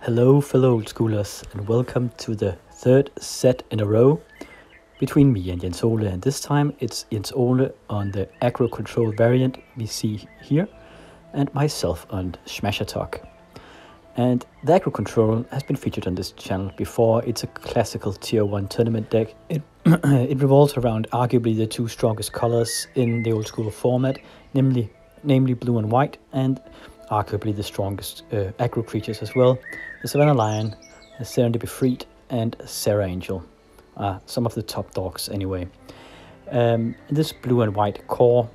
Hello fellow old schoolers and welcome to the third set in a row between me and Jens-Ole, and this time it's Jens-Ole on the Aggro-Control variant we see here and myself on Smash-Atog. And the Aggro-Control has been featured on this channel before. It's a classical tier 1 tournament deck. It revolves around arguably the two strongest colors in the old school format, namely blue and white, and arguably the strongest aggro creatures as well. The Savannah Lion, the Serendipity Freed, and Serra Angel. Some of the top dogs anyway. This blue and white core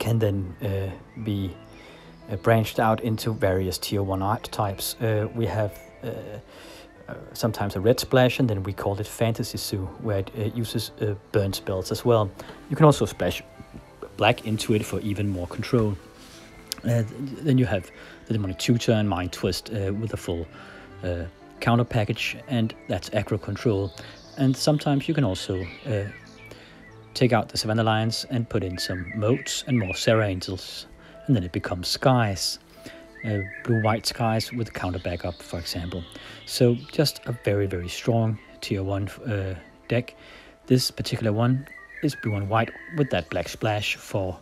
can then be branched out into various tier 1 archetypes. We have sometimes a red splash, and then we call it Fantasy Zoo, where it uses burn spells as well. You can also splash black into it for even more control. Then you have the Demonic Tutor and Mind Twist with a full counter package, and that's Aggro Control. And sometimes you can also take out the Savannah Lions and put in some moats and more Serra Angels, and then it becomes Skies. Blue-white Skies with counter backup, for example. So just a very, very strong tier 1 deck. This particular one is blue and white with that black splash for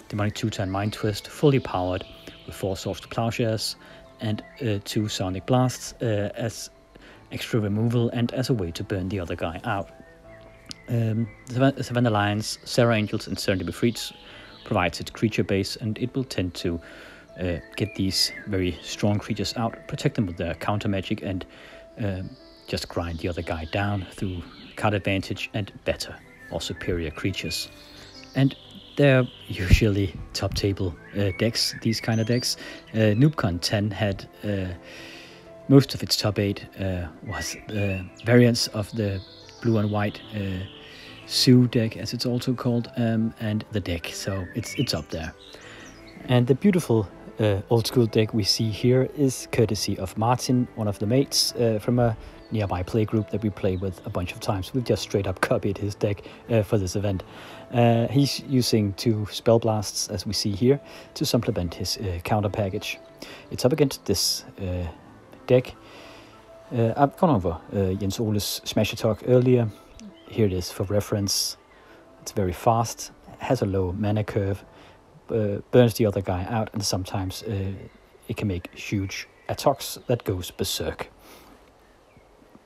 Demonic Tutor and Mind Twist, fully powered with 4 Swords to Plowshares and 2 Sonic Blasts as extra removal and as a way to burn the other guy out. Savannah Lions, Serra Angels, and Serendipity Freed provides its creature base, and it will tend to get these very strong creatures out, protect them with their counter magic, and just grind the other guy down through card advantage and better or superior creatures. And they're usually top table decks, these kind of decks. NoobCon 10 had most of its top 8 was variants of the blue and white Zoo deck, as it's also called, and the deck, so it's up there. And the beautiful old school deck we see here is courtesy of Martin, one of the mates from a nearby play group that we play with a bunch of times. We've just straight up copied his deck for this event. He's using 2 Spell Blasts, as we see here, to supplement his counter package. It's up against this deck. I've gone over Jens-Ole's Smash-Atog earlier. Here it is for reference. It's very fast, has a low mana curve, burns the other guy out, and sometimes it can make huge attacks that goes berserk.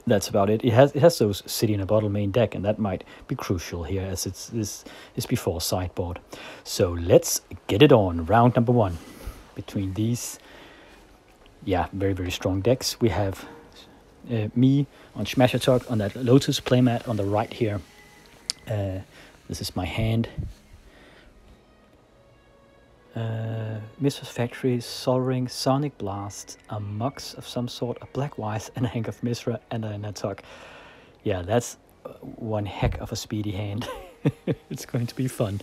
That's about it. It has those City in a Bottle main deck, and that might be crucial here, as it's before sideboard. So let's get it on. Round number 1 between these, very, very strong decks. We have me on Smash-Atog on that Lotus playmat on the right here. This is my hand. Mistress Factory, Sol Ring, Sonic Blast, a Mux of some sort, a Black Wise, and a Hank of Misra, and an Atog. Yeah, that's one heck of a speedy hand. It's going to be fun,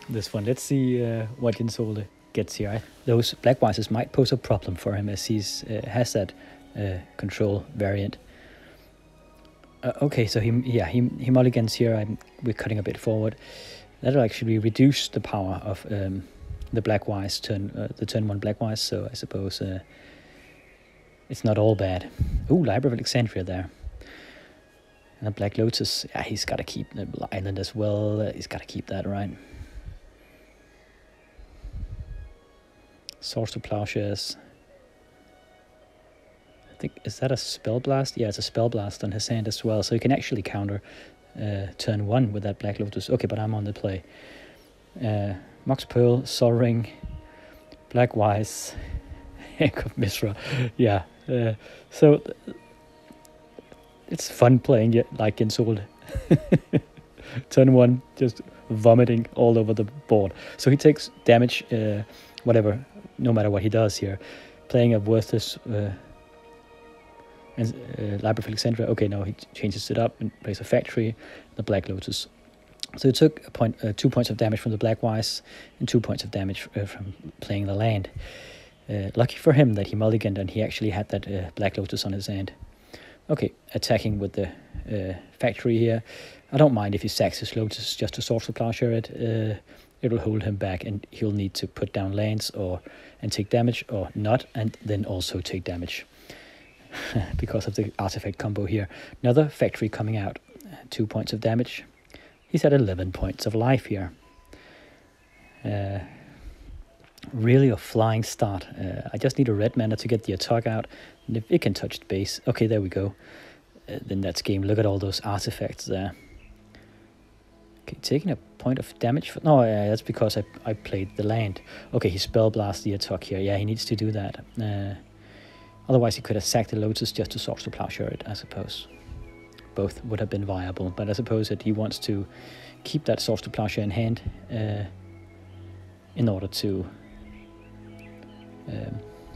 this one. Let's see what Jens-Ole gets here. Those Black Wises might pose a problem for him, as he has that control variant. Okay, so he mulligans here. We're cutting a bit forward. That'll actually reduce the power of the Black Wise the turn 1 Black Wise, so I suppose it's not all bad. Ooh, Library of Alexandria there. And a Black Lotus. Yeah, he's got to keep the island as well. He's got to keep that, right? Swords to Plowshares. I think, is that a Spell Blast? Yeah, it's a Spell Blast on his hand as well, so he can actually counter turn 1 with that Black Lotus. Okay, but I'm on the play. Mox Pearl, Sol Ring, Black Wise, Hank of Misra. Yeah, so it's fun playing like Jens-Ole. Turn 1, just vomiting all over the board. So he takes damage, whatever, no matter what he does here. Playing a worthless Library of Alexandria. Okay, no, he changes it up and plays a Factory, the Black Lotus. So it took 2 points of damage from the Black Wise and 2 points of damage from playing the land. Lucky for him that he mulliganed and he actually had that Black Lotus on his hand. Okay, attacking with the Factory here. I don't mind if he sacks his Lotus just to Swords to Plowshare it. it'll hold him back, and he'll need to put down lands and take damage, or not, and then also take damage because of the artifact combo here. Another factory coming out, 2 points of damage. He's at 11 points of life here. Really a flying start. I just need a red mana to get the Atog out, and if it can touch the base, okay, there we go. Then that's game. Look at all those artifacts there. Okay, taking a point of damage. No, that's because I played the land. Okay, he spell blast the Atog here. Yeah, he needs to do that. Otherwise, he could have sacked the Lotus just to Swords to Plowshare it, I suppose. Both would have been viable, but I suppose that he wants to keep that Swords to Plowshare in hand in order to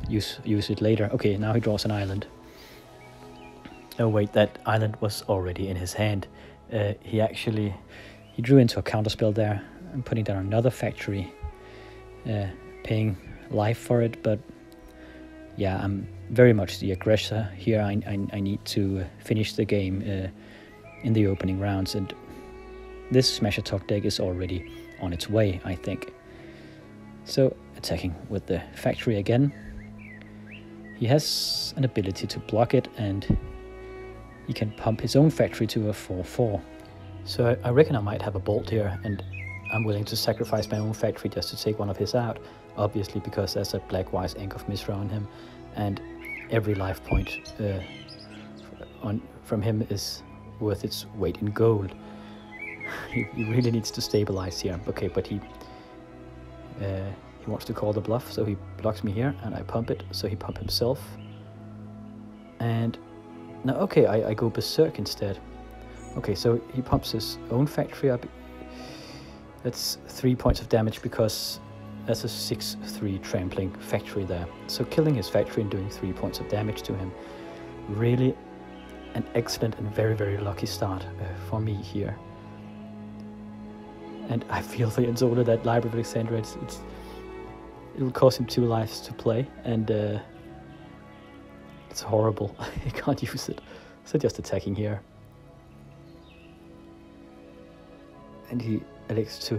use it later. Okay, now he draws an island. Oh wait, that island was already in his hand. He drew into a counterspell there. I'm putting down another factory, paying life for it, but yeah, I'm very much the aggressor here. I need to finish the game in the opening rounds, and this Smash-Atog deck is already on its way, I think. So, attacking with the factory again. He has an ability to block it, and he can pump his own factory to a 4/4. So I reckon I might have a bolt here, and I'm willing to sacrifice my own factory just to take one of his out, obviously because there's a Black-Wise Ink of Mishra on him, and every life point from him is worth its weight in gold. He really needs to stabilize here. Okay, but he wants to call the bluff, so he blocks me here, and I pump it, so he pump himself. And now, okay, I go berserk instead. Okay, so he pumps his own factory up. That's 3 points of damage because that's a 6/3 trampling factory there. So killing his factory and doing 3 points of damage to him. Really an excellent and very, very lucky start for me here. And I feel for Jens-Ole that Library of Alexandria, it will cost him 2 lives to play, and it's horrible. He can't use it. So just attacking here. And he elects to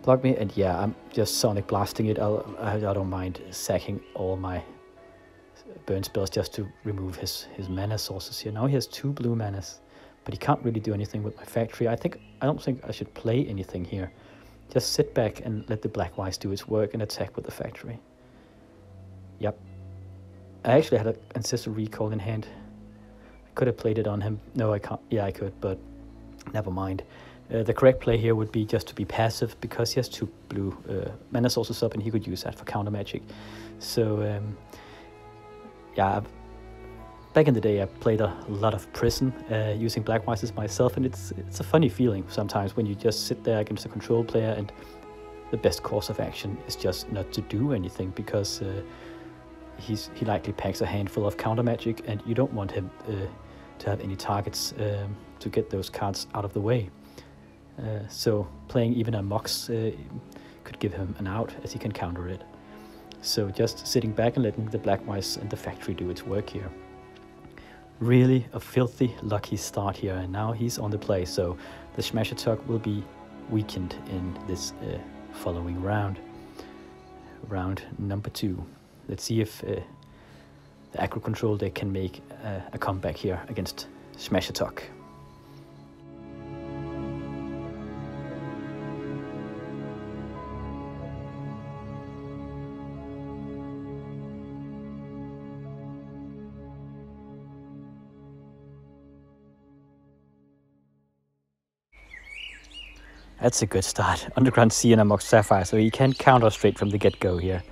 block me, and yeah, I'm just Sonic blasting it. I don't mind sacking all my burn spells just to remove his mana sources here. Now he has 2 blue manas, but he can't really do anything with my factory. I don't think I should play anything here. Just sit back and let the Black-Wise do its work and attack with the factory. Yep. I actually had an Ancestral Recall in hand. I could have played it on him. No, I can't. Yeah, I could, but never mind. The correct play here would be just to be passive, because he has 2 blue mana sources up, and he could use that for counter magic. So, yeah, back in the day I played a lot of Prison using Black-Wises myself, and it's a funny feeling sometimes when you just sit there against a control player, and the best course of action is just not to do anything, because he likely packs a handful of counter magic, and you don't want him to have any targets to get those cards out of the way. So playing even a Mox could give him an out, as he can counter it. So just sitting back and letting the Black-Wise and the factory do its work here. Really a filthy lucky start here, and now he's on the play, so the Smash-Atog will be weakened in this following round. Round number 2. Let's see if the Aggro-Control deck can make a comeback here against Smash-Atog. That's a good start. Underground Sea and a Mox Sapphire, so he can counter straight from the get-go here.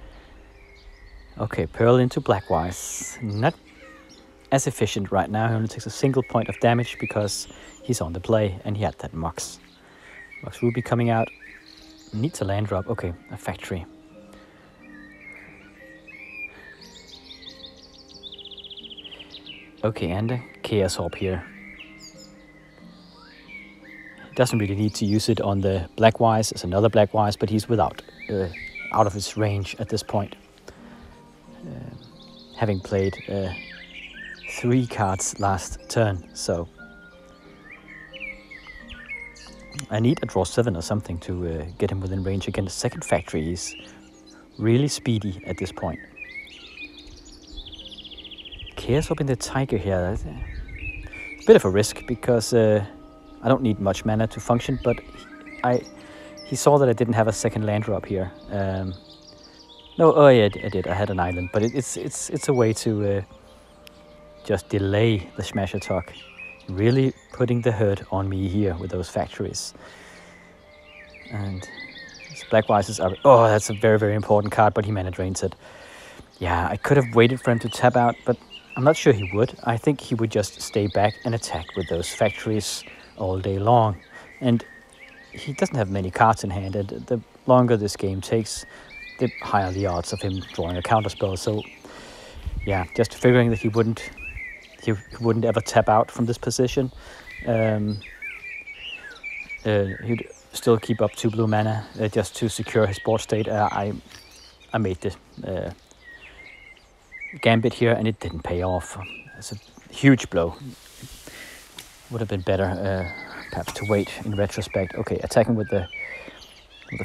Okay, Pearl into Black-Wise. Not as efficient right now. He only takes a single point of damage because he's on the play, and he had that Mox. Mox Ruby coming out. Needs a land drop. Okay, a factory. Okay, and a Chaos Orb here. Doesn't really need to use it on the Black-Wise. There's another Black-Wise, but he's out of his range at this point. Having played 3 cards last turn, so I need a draw 7 or something to get him within range again. The second factory is really speedy at this point. Chaos up in the Tiger here. That's a bit of a risk because I don't need much mana to function, but he saw that I didn't have a second lander up here. No, oh yeah, I did. I had an island, but it's a way to just delay the Smash-Atog. Really putting the hurt on me here with those factories. And these black wises are... Oh, that's a very, very important card, but he mana drains it. Yeah, I could have waited for him to tap out, but I'm not sure he would. I think he would just stay back and attack with those factories all day long. And he doesn't have many cards in hand, and the longer this game takes, the higher the odds of him drawing a counterspell. So, yeah, just figuring that he wouldn't ever tap out from this position. He'd still keep up 2 blue mana just to secure his board state. I made the gambit here, and it didn't pay off. It's a huge blow. Would have been better perhaps to wait in retrospect. Okay, attacking with the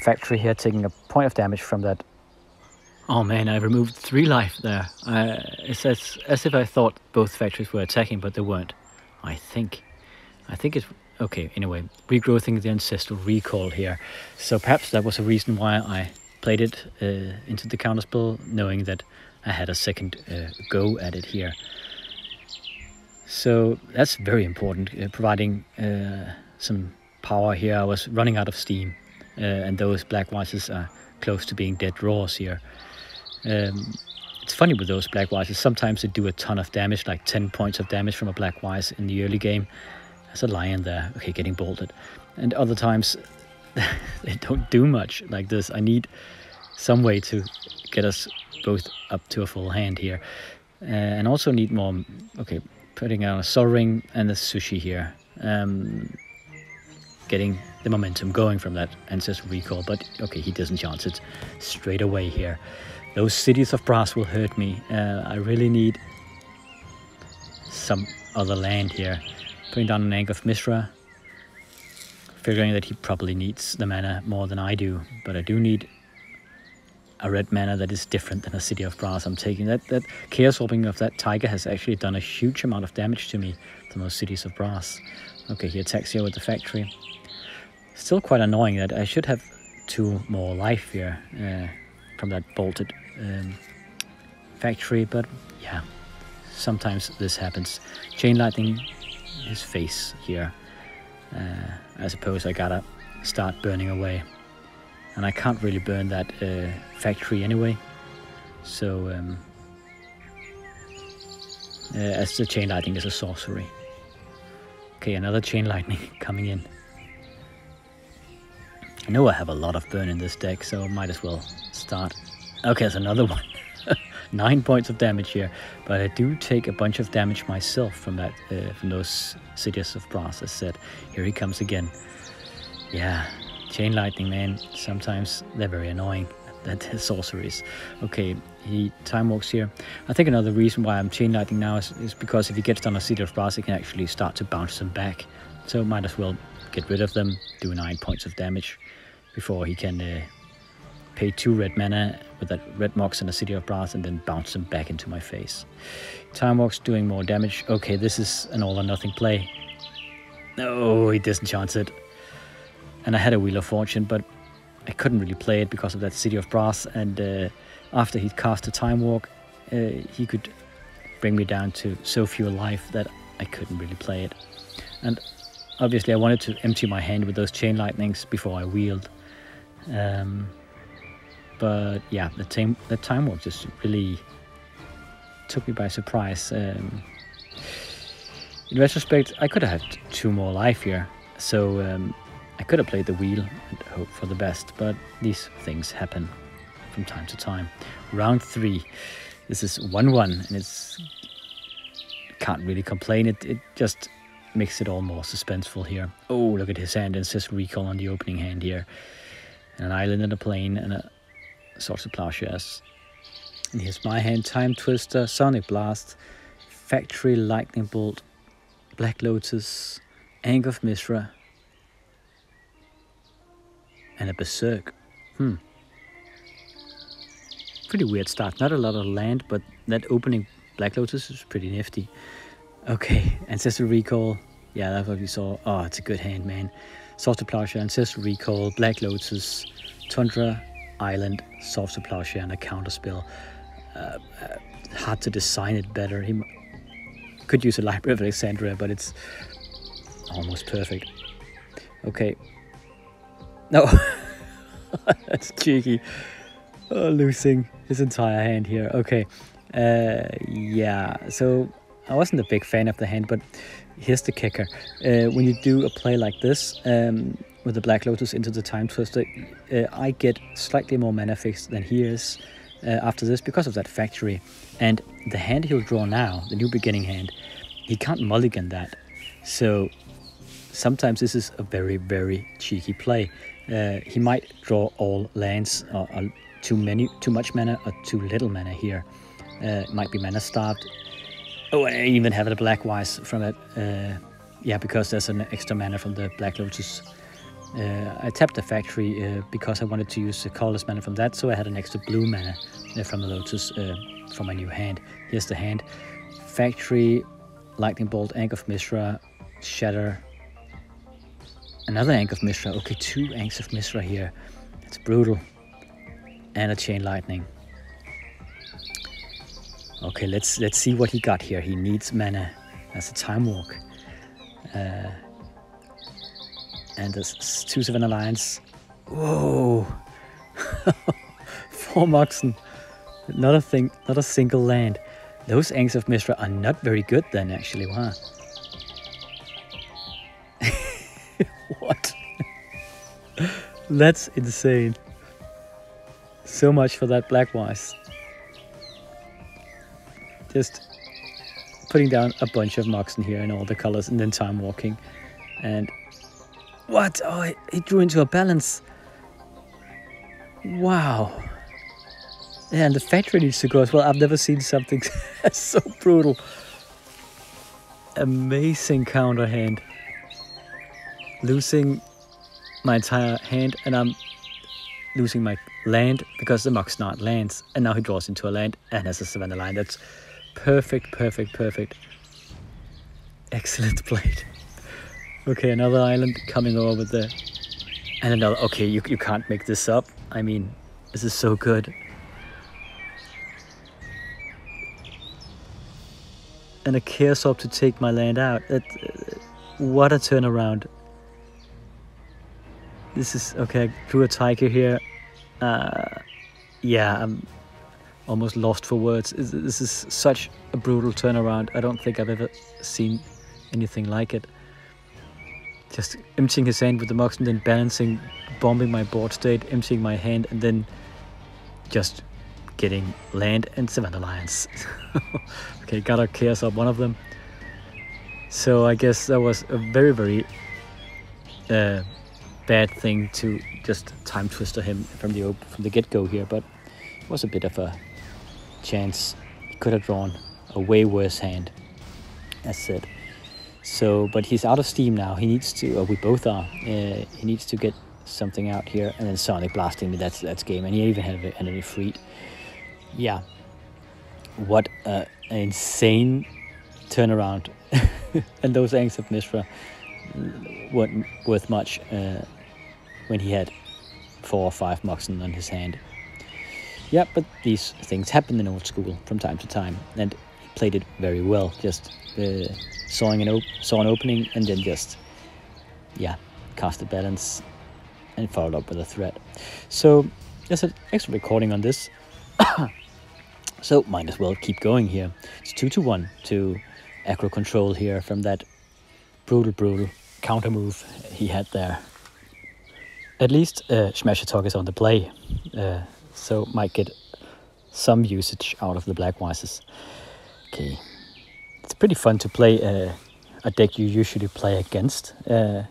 factory here, taking a point of damage from that. Oh man, I removed 3 life there. It's as if I thought both factories were attacking, but they weren't. I think it's... Okay, anyway, regrowthing the Ancestral Recall here. So perhaps that was a reason why I played it into the counterspell, knowing that I had a second go at it here. So that's very important, providing some power here. I was running out of steam, and those black wises are close to being dead draws here. It's funny with those black wises, sometimes they do a ton of damage, like 10 points of damage from a black wise in the early game. There's a lion there, okay, getting bolted. And other times they don't do much like this. I need some way to get us both up to a full hand here. And also need more, okay, putting out a Sol Ring and a Sushi here. Getting the momentum going from that Ancestral Recall, but okay, he doesn't chance it straight away here. Those Cities of Brass will hurt me. I really need some other land here. Putting down an Anger of Mishra, figuring that he probably needs the mana more than I do, but I do need a red mana that is different than a City of Brass. I'm taking that Chaos Orbing of that Tiger has actually done a huge amount of damage to me from those Cities of Brass. Okay, he attacks here with the factory. Still quite annoying that I should have 2 more life here from that bolted factory, but yeah, sometimes this happens. Chain Lightning his face here. I suppose I gotta start burning away, and I can't really burn that factory anyway, so as the Chain Lightning is a sorcery. Okay, another Chain Lightning coming in. I know I have a lot of burn in this deck, so I might as well start. Okay, there's another one. 9 points of damage here, but I do take a bunch of damage myself from that, from those Cities of Brass. As said, here he comes again. Yeah, Chain Lightning, man. Sometimes they're very annoying. That sorceries. Okay, he time walks here. I think another reason why I'm Chain Lightning now is because if he gets down a City of Brass, he can actually start to bounce them back. So might as well get rid of them, do 9 points of damage before he can pay 2 red mana with that red Mox and a City of Brass and then bounce them back into my face. Time Walk's doing more damage. Okay, this is an all or nothing play. No, he doesn't chance it. And I had a Wheel of Fortune, but I couldn't really play it because of that City of Brass, and after he'd cast a Time Walk, he could bring me down to so few life that I couldn't really play it. And obviously I wanted to empty my hand with those Chain Lightnings before I wheeled. But yeah, the Time Walk just really took me by surprise. In retrospect, I could have had 2 more life here, so I could have played the wheel and hoped for the best, but these things happen from time to time. Round 3, this is 1-1, and it's can't really complain. It just makes it all more suspenseful here. Oh, look at his hand, and says recall on the opening hand here, and an island and a plane and a Swords of Plowshares. And here's my hand: Time Twister, Sonic Blast, Factory, Lightning Bolt, Black Lotus, Anger of Mishra, And a berserk. Pretty weird start. Not a lot of land, but that opening Black Lotus is pretty nifty. Okay, Ancestral Recall. Yeah, that's what we saw. Oh, it's a good hand, man. Soft to Plowshare, Ancestral Recall, Black Lotus, Tundra, Island, Soft to Plowshare, and a counterspell. Hard to design it better. He could use a Library of Alexandria, but it's almost perfect. Okay. No. That's cheeky. Oh, losing his entire hand here. Okay. Yeah, so I wasn't a big fan of the hand, but here's the kicker. When you do a play like this, with the Black Lotus into the Time Twister, I get slightly more mana fix than he is after this because of that factory. And the hand he'll draw now, the new beginning hand, he can't mulligan that. So sometimes this is a very, very cheeky play. He might draw all lands, or too much mana or too little mana here. Might be mana starved. Oh, I even have a Black Wise from it. Yeah, because there's an extra mana from the Black Lotus. I tapped the factory because I wanted to use the colorless mana from that, so I had an extra blue mana from the Lotus for my new hand. Here's the hand. Factory, Lightning Bolt, Ankh of Mishra, Shatter, another Ankh of Mishra. Okay, 2 Ankhs of Mishra here. It's brutal. And a Chain Lightning. Okay, let's see what he got here. He needs mana. That's a Time Walk. And there's 2 Savannah Alliance. Whoa! 4 Moxen. Not a single land. Those Ankhs of Mishra are not very good then, actually. Wow. What? That's insane. So much for that Black Wise. Just putting down a bunch of Moxen here in all the colors and then Time Walking. And what? Oh, he drew into a balance. Wow. Yeah, and the factory needs to go as well. I've never seen something so brutal. Amazing counter hand. Losing my entire hand, and I'm losing my land because the Mox not lands. And now he draws into a land and has a Savannah line. That's perfect, perfect, perfect. Excellent played. Okay, another island coming over with the... And another... Okay, you can't make this up. I mean, this is so good. And a Chaos Orb to take my land out. What a turnaround. This is... Okay, I drew a Tiger here. Yeah, I'm almost lost for words. This is such a brutal turnaround. I don't think I've ever seen anything like it. Just emptying his hand with the Mox and then balancing, bombing my board state, emptying my hand, and then just getting land and Savannah Alliance. Okay, got a Chaos Orb, one of them. So I guess that was a very, very bad thing to just Time Twister him from the get-go here, but it was a bit of a chance. He could have drawn a way worse hand, as said. So, but he's out of steam now. He needs to, we both are. He needs to get something out here, and then Sonic blasting me. That's game, and he even had an enemy freed. Yeah, what an insane turnaround. And those Ankhs of Mishra weren't worth much when he had 4 or 5 Moxen on his hand. Yeah, but these things happen in old school from time to time, and he played it very well. Just saw an opening and then just, yeah, cast a balance and followed up with a threat. So there's an extra recording on this. So might as well keep going here. It's 2-1 to Aggro-Control here from that brutal counter move he had there. At least Smash-Atog is on the play, so might get some usage out of the Black Wises. Okay, it's pretty fun to play a deck you usually play against. There's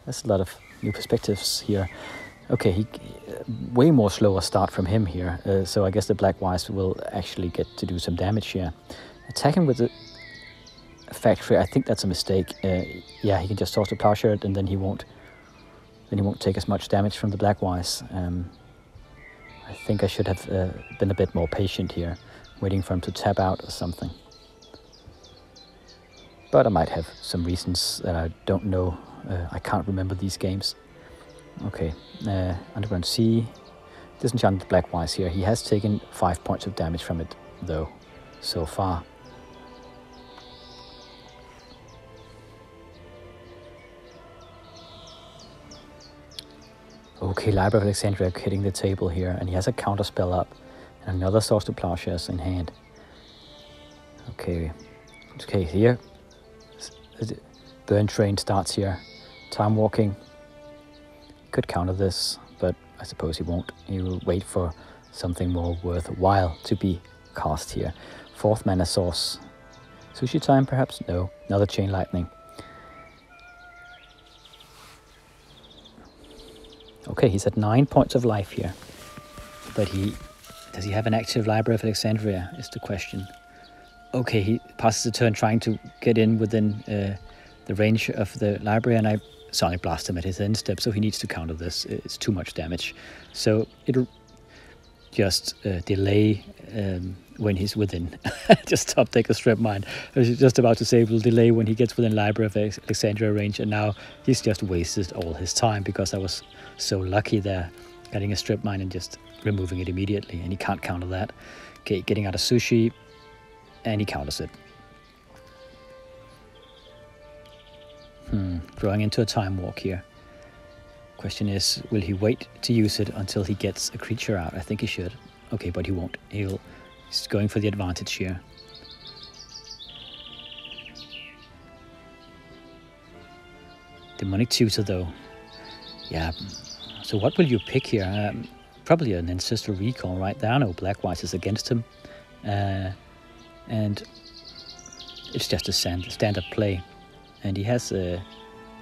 a lot of new perspectives here. Okay, way more slower start from him here, so I guess the Black Wise will actually get to do some damage here. Attacking with the factory, I think that's a mistake. Yeah, he can just toss the Plowshare and then he won't Then he won't take as much damage from the Blackwise. I think I should have been a bit more patient here, waiting for him to tap out or something. But I might have some reasons that I don't know. I can't remember these games. Okay, Underground Sea. Disenchanted Blackwise here. He has taken 5 points of damage from it, though, so far. Okay, Library of Alexandria hitting the table here, and he has a counter spell up, and another Source to Plowshares in hand. Okay, here. Burn Train starts here. Time Walking. Could counter this, but I suppose he won't. He will wait for something more worthwhile to be cast here. 4th mana source. Sushi Time, perhaps? No. Another Chain Lightning. Okay, he's at 9 points of life here. But does he have an active Library of Alexandria, is the question. Okay, he passes the turn trying to get in within the range of the library, and I Sonic Blast him at his end step, so he needs to counter this. It's too much damage. So it'll just delay when he's within. Just stop, take a strip mine. I was just about to say it will delay when he gets within Library of Alexandria range, and now he's just wasted all his time because I was so lucky there, getting a strip mine and just removing it immediately, and he can't counter that. Okay, getting out of Sushi, and he counters it. Drawing into a Time Walk here. Question is, will he wait to use it until he gets a creature out? I think he should. Okay, but he won't. He's going for the advantage here. Demonic Tutor, though. Yeah. So what will you pick here? Probably an Ancestral Recall, right? There are no Blackwise is against him. And it's just a standard play. And he has an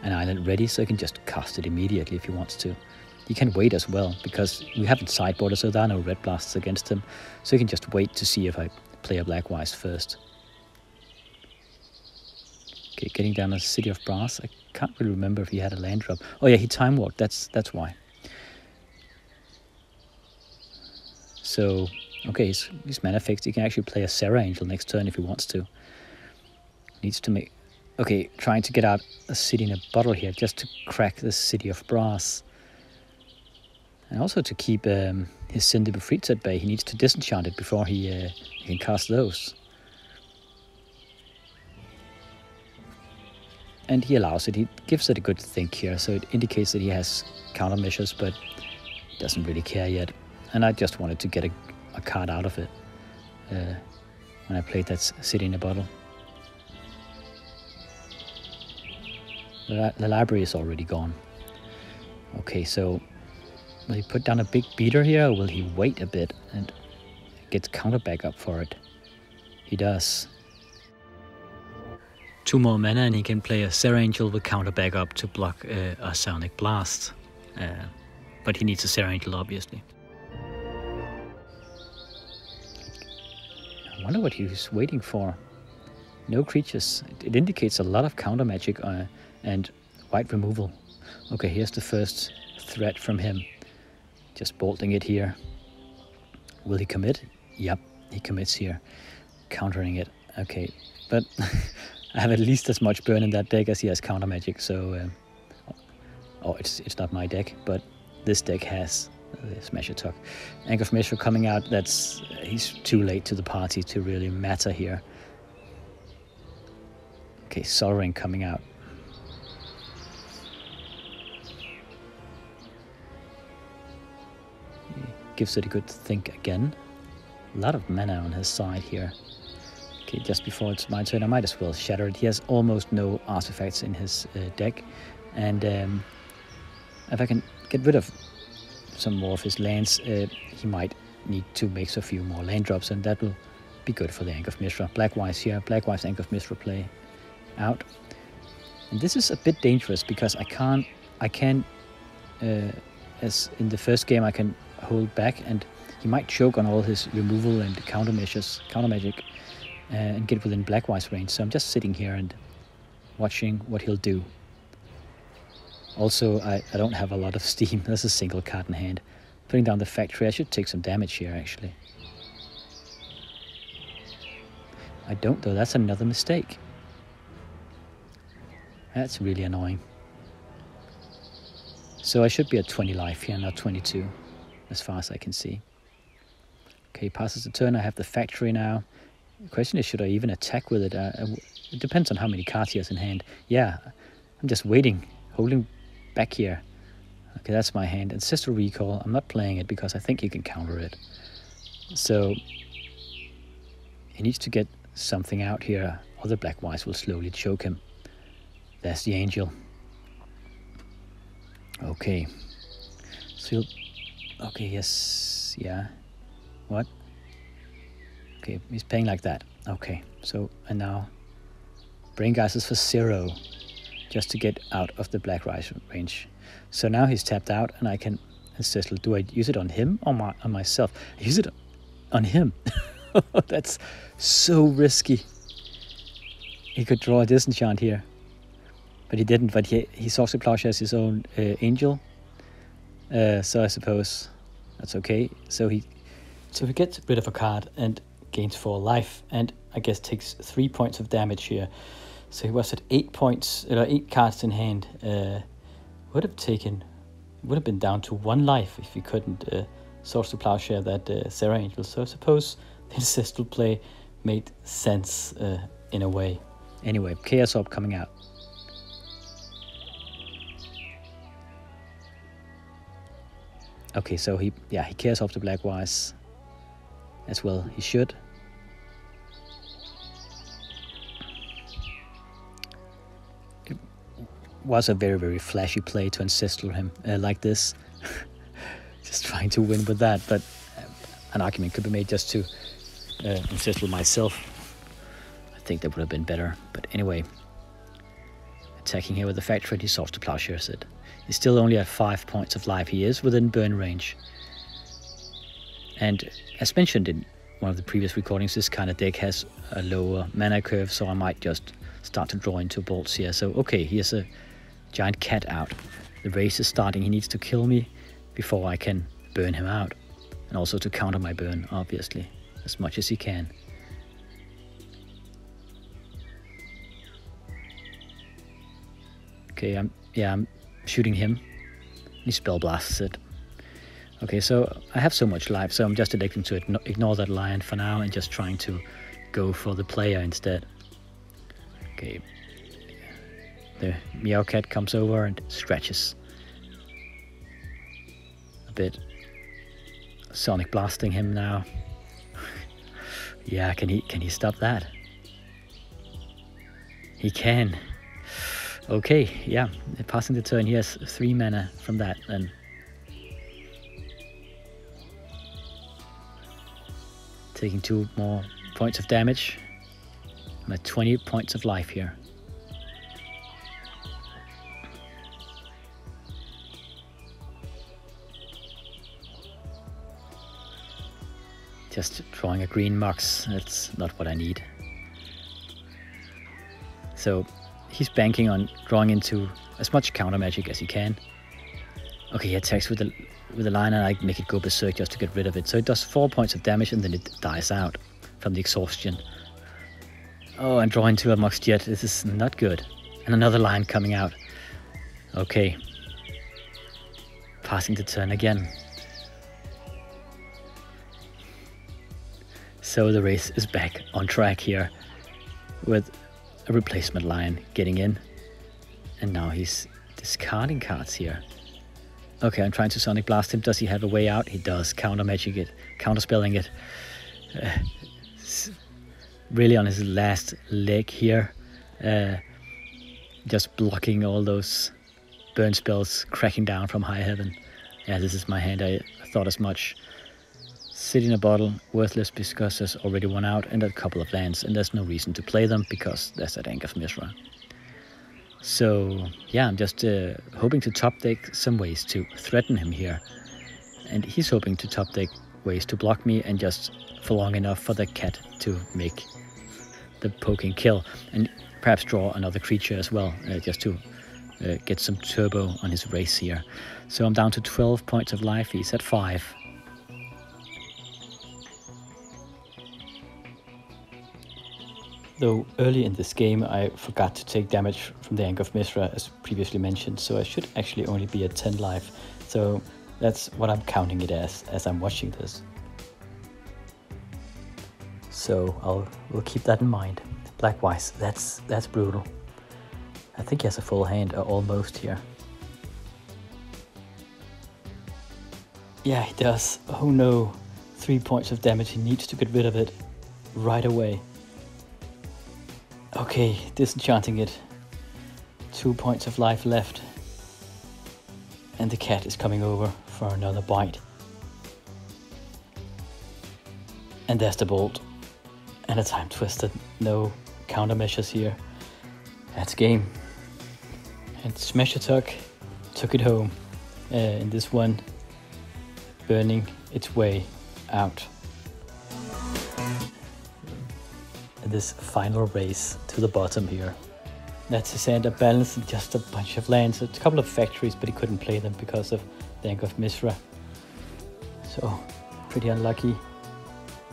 island ready, so he can just cast it immediately if he wants to. He can wait as well, because we haven't sideboarded, so there are no red blasts against him. So he can just wait to see if I play a Blackwise first. Okay, getting down a City of Brass. I can't really remember if he had a land drop. Oh yeah, he Time Walked, that's why. So, okay, he's mana fixed. He can actually play a Serra Angel next turn if he wants to. Needs to make... Okay, trying to get out a City in a Bottle here, just to crack the City of Brass. And also to keep his Cindy Befrieds at bay, he needs to disenchant it before he can cast those. And he allows it. He gives it a good think here, so it indicates that he has countermeasures, but doesn't really care yet. And I just wanted to get a card out of it when I played that City in a Bottle. The library is already gone. Okay, so will he put down a big beater here, or will he wait a bit and get counter back up for it? He does. 2 more mana and he can play a Serra Angel with counter back up to block a Sonic Blast. But he needs a Serra Angel, obviously. I wonder what he was waiting for. No creatures. It indicates a lot of counter magic and white removal. Okay, here's the first threat from him. Just bolting it here. Will he commit? Yep, he commits here. Countering it. Okay, but I have at least as much burn in that deck as he has counter magic, so... oh, it's not my deck, but this deck has Smash-Atog. Anchor of Mishra coming out, he's too late to the party to really matter here. Okay, Sol Ring coming out. Gives it a good think again. A lot of mana on his side here. Okay, just before it's my turn, I might as well shatter it. He has almost no artifacts in his deck. And if I can get rid of some more of his lands, he might need to make a few more land drops, and that will be good for the Anchor of Mishra. Blackwise here, Blackwise Anchor of Mishra play out. And this is a bit dangerous because I can, as in the first game, I can hold back, and he might choke on all his removal and counter magic, and get within Blackwise range. So I'm just sitting here and watching what he'll do. Also, I don't have a lot of steam. There's a single card in hand. Putting down the factory, I should take some damage here, actually. I don't, though. That's another mistake. That's really annoying. So I should be at 20 life here, not 22, as far as I can see. Okay, passes the turn. I have the factory now. The question is, should I even attack with it? It depends on how many cards he has in hand. Yeah, I'm just waiting, holding back here. Okay, that's my hand. Ancestral Recall. I'm not playing it because I think you can counter it. So he needs to get something out here, or the Black Wise will slowly choke him. There's the Angel. Okay. So, okay, yes, yeah. What? Okay, he's playing like that. Okay, so, and now Brain Geysers for 0, just to get out of the Black Rise range. So now he's tapped out, and I can Ancestral. Do I use it on him or on myself? I use it on him. That's so risky. He could draw a disenchant here, but he didn't. But he saw the Plowshare as his own Angel. So I suppose that's okay. So he gets rid of a card and gains 4 life, and I guess takes 3 points of damage here. So he was at 8 points, 8 cards in hand. Would have been down to 1 life if he couldn't source the Plowshare that Serra Angel. So I suppose the ancestral play made sense in a way. Anyway, Chaos Orb coming out. Okay, so he Chaos Orb the Black Wise as well. He should. It was a very, very flashy play to ancestral him like this. Just trying to win with that, but an argument could be made just to ancestral myself. I think that would have been better, but anyway. Attacking here with the factory, he solves the Plowshare set. He's still only at 5 points of life. He is within burn range. And as mentioned in one of the previous recordings, this kind of deck has a lower mana curve, so I might just start to draw into bolts here. So okay, here's a giant cat out. The race is starting. He needs to kill me before I can burn him out. And also to counter my burn, obviously, as much as he can. Okay, I'm shooting him. He spell blasts it. Okay, so I have so much life, so I'm just electing to ignore that lion for now and just trying to go for the player instead. Okay, the Meow Cat comes over and scratches a bit. Sonic blasting him now. Yeah, can he stop that? He can. Okay, yeah, passing the turn. He has 3 mana from that, and taking 2 more points of damage. I'm at 20 points of life here. Just drawing a green Mox, that's not what I need. So he's banking on drawing into as much counter magic as he can. Okay, he attacks with the line, and I make it go berserk just to get rid of it. So it does 4 points of damage, and then it dies out from the exhaustion. Oh, and drawing to a Mox Jet. This is not good. And another line coming out. Okay. Passing the turn again. So the race is back on track here with a replacement line getting in. And now he's discarding cards here. Okay, I'm trying to Sonic Blast him. Does he have a way out? He does. Counter magic it, counter spelling it. Really on his last leg here. Just blocking all those burn spells cracking down from high heaven. Yeah, this is my hand. I thought as much. Sit in a bottle, worthless because there's already one out and a couple of lands, and there's no reason to play them because there's that Anchor of Mishra. So yeah, I'm just hoping to top deck some ways to threaten him here, and he's hoping to top deck ways to block me and just for long enough for the cat to make the poking kill, and perhaps draw another creature as well, just to get some turbo on his race here. So I'm down to 12 points of life, he's at 5. Though early in this game I forgot to take damage from the Anger of Mithra as previously mentioned, so I should actually only be at 10 life. So that's what I'm counting it as I'm watching this. So we'll keep that in mind. Black-wise, that's brutal. I think he has a full hand, or almost here. Yeah, he does. Oh no, 3 points of damage, he needs to get rid of it right away. Okay, disenchanting it. 2 points of life left. And the cat is coming over for another bite. And there's the bolt. And a time twisted. No countermeasures here. That's game. And Smash-Atog took it home. In this one, burning its way out. This final race to the bottom here. That's Sander balancing just a bunch of lands, a couple of factories, but he couldn't play them because of the Anger of Mithra. So, pretty unlucky.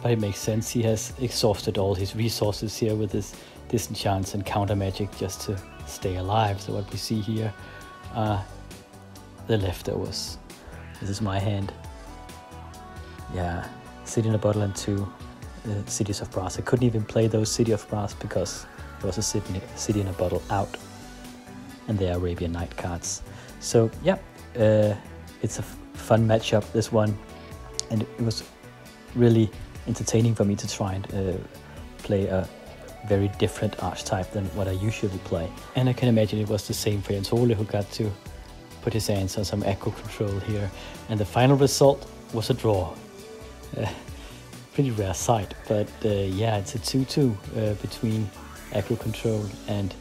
But it makes sense, he has exhausted all his resources here with his disenchants and counter magic just to stay alive. So what we see here are the leftovers. This is my hand. Yeah, City in a Bottle and 2 Cities of Brass. I couldn't even play those City of Brass because there was a City in a Bottle out, and they are Arabian Night cards. So yeah, it's a fun matchup, this one, and it was really entertaining for me to try and play a very different archetype than what I usually play. And I can imagine it was the same for Jens-Ole, who got to put his hands on some aggro-control here, and the final result was a draw. Pretty rare sight, but yeah, it's a 2-2 between aggro-control and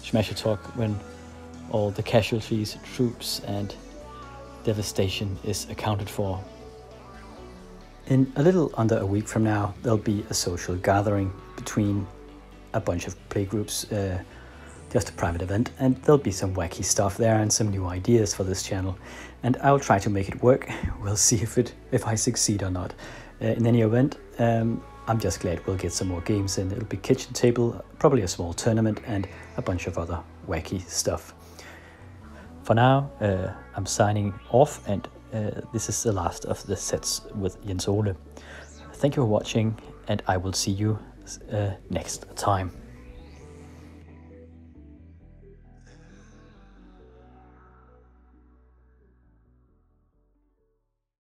Smash-Atog when all the casualties, troops and devastation is accounted for. In a little under a week from now, there'll be a social gathering between a bunch of playgroups, just a private event, and there'll be some wacky stuff there and some new ideas for this channel, and I'll try to make it work. We'll see if I succeed or not. In any event, I'm just glad we'll get some more games in. It'll be kitchen table, probably a small tournament, and a bunch of other wacky stuff. For now, I'm signing off, and this is the last of the sets with Jens-Ole. Thank you for watching, and I will see you next time.